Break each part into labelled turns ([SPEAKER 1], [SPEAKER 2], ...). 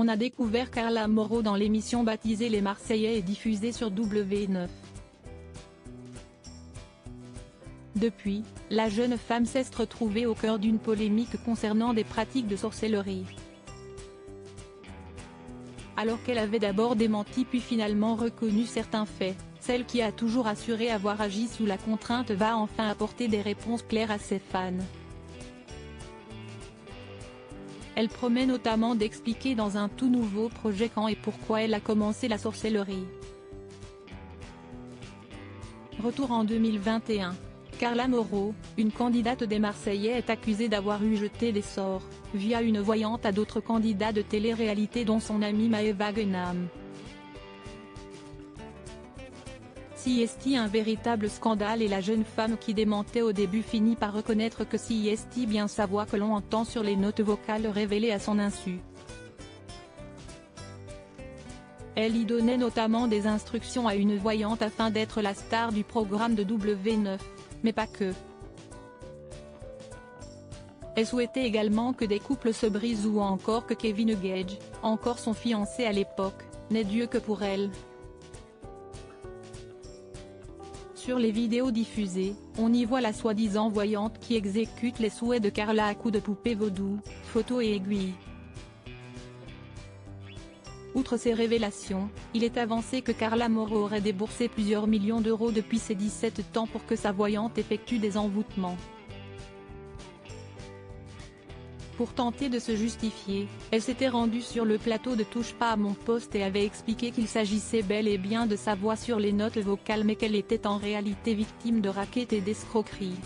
[SPEAKER 1] on a découvert Carla Moreau dans l'émission baptisée Les Marseillais et diffusée sur W9. Depuis, la jeune femme s'est retrouvée au cœur d'une polémique concernant des pratiques de sorcellerie. Alors qu'elle avait d'abord démenti puis finalement reconnu certains faits, celle qui a toujours assuré avoir agi sous la contrainte va enfin apporter des réponses claires à ses fans. Elle promet notamment d'expliquer dans un tout nouveau projet quand et pourquoi elle a commencé la sorcellerie. Retour en 2021. Carla Moreau, une candidate des Marseillais est accusée d'avoir eu jeté des sorts, via une voyante à d'autres candidats de télé-réalité dont son amie Maëva Guénam. CIST un véritable scandale et la jeune femme qui démentait au début finit par reconnaître que CIST bien sa voix que l'on entend sur les notes vocales révélées à son insu. Elle y donnait notamment des instructions à une voyante afin d'être la star du programme de W9, mais pas que. Elle souhaitait également que des couples se brisent ou encore que Kevin Gage, encore son fiancé à l'époque, n'ait Dieu que pour elle. Sur les vidéos diffusées, on y voit la soi-disant voyante qui exécute les souhaits de Carla à coups de poupée vaudou, photos et aiguilles. Outre ces révélations, il est avancé que Carla Moreau aurait déboursé plusieurs millions d'euros depuis ses 17 ans pour que sa voyante effectue des envoûtements. Pour tenter de se justifier, elle s'était rendue sur le plateau de Touche pas à mon poste et avait expliqué qu'il s'agissait bel et bien de sa voix sur les notes vocales mais qu'elle était en réalité victime de rackets et d'escroqueries.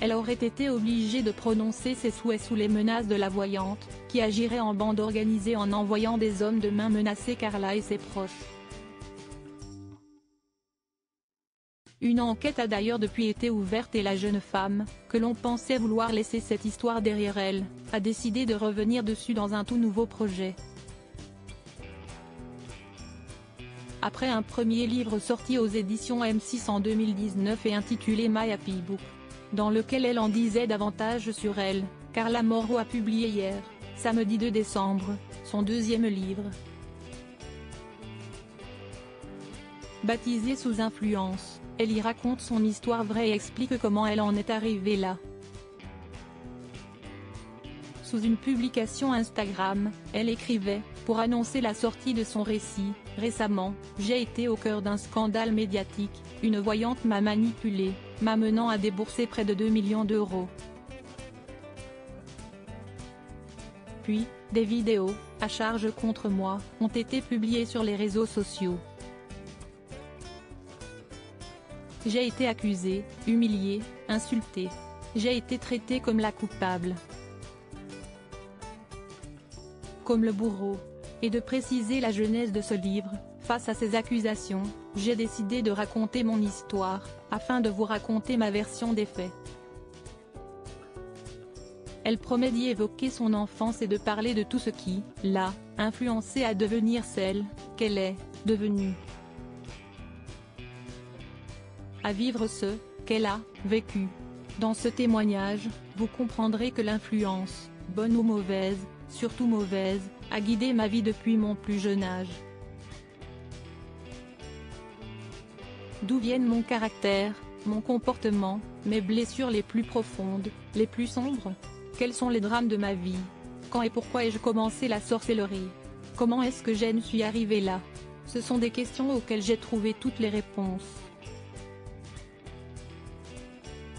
[SPEAKER 1] Elle aurait été obligée de prononcer ses souhaits sous les menaces de la voyante, qui agirait en bande organisée en envoyant des hommes de main menacer Carla et ses proches. Une enquête a d'ailleurs depuis été ouverte et la jeune femme, que l'on pensait vouloir laisser cette histoire derrière elle, a décidé de revenir dessus dans un tout nouveau projet. Après un premier livre sorti aux éditions M6 en 2019 et intitulé My Happy Book, dans lequel elle en disait davantage sur elle, Carla Moreau a publié hier, samedi 2 décembre, son deuxième livre. Baptisé Sous influence, elle y raconte son histoire vraie et explique comment elle en est arrivée là. Sous une publication Instagram, elle écrivait, pour annoncer la sortie de son récit, « Récemment, j'ai été au cœur d'un scandale médiatique, une voyante m'a manipulée, m'amenant à débourser près de 2 millions d'euros. Puis, des vidéos, à charge contre moi, ont été publiées sur les réseaux sociaux. J'ai été accusée, humiliée, insultée. J'ai été traitée comme la coupable. Comme le bourreau. » Et de préciser la genèse de ce livre, face à ces accusations, j'ai décidé de raconter mon histoire, afin de vous raconter ma version des faits. Elle promet d'y évoquer son enfance et de parler de tout ce qui, l'a, influencée à devenir celle qu'elle est devenue. À vivre ce qu'elle a vécu. Dans ce témoignage, vous comprendrez que l'influence, bonne ou mauvaise, surtout mauvaise, a guidé ma vie depuis mon plus jeune âge. D'où viennent mon caractère, mon comportement, mes blessures les plus profondes, les plus sombres? Quels sont les drames de ma vie? Quand et pourquoi ai-je commencé la sorcellerie? Comment est-ce que je suis arrivée là? Ce sont des questions auxquelles j'ai trouvé toutes les réponses.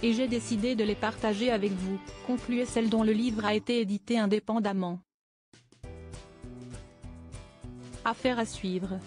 [SPEAKER 1] Et j'ai décidé de les partager avec vous, concluait celle dont le livre a été édité indépendamment. Affaire à suivre.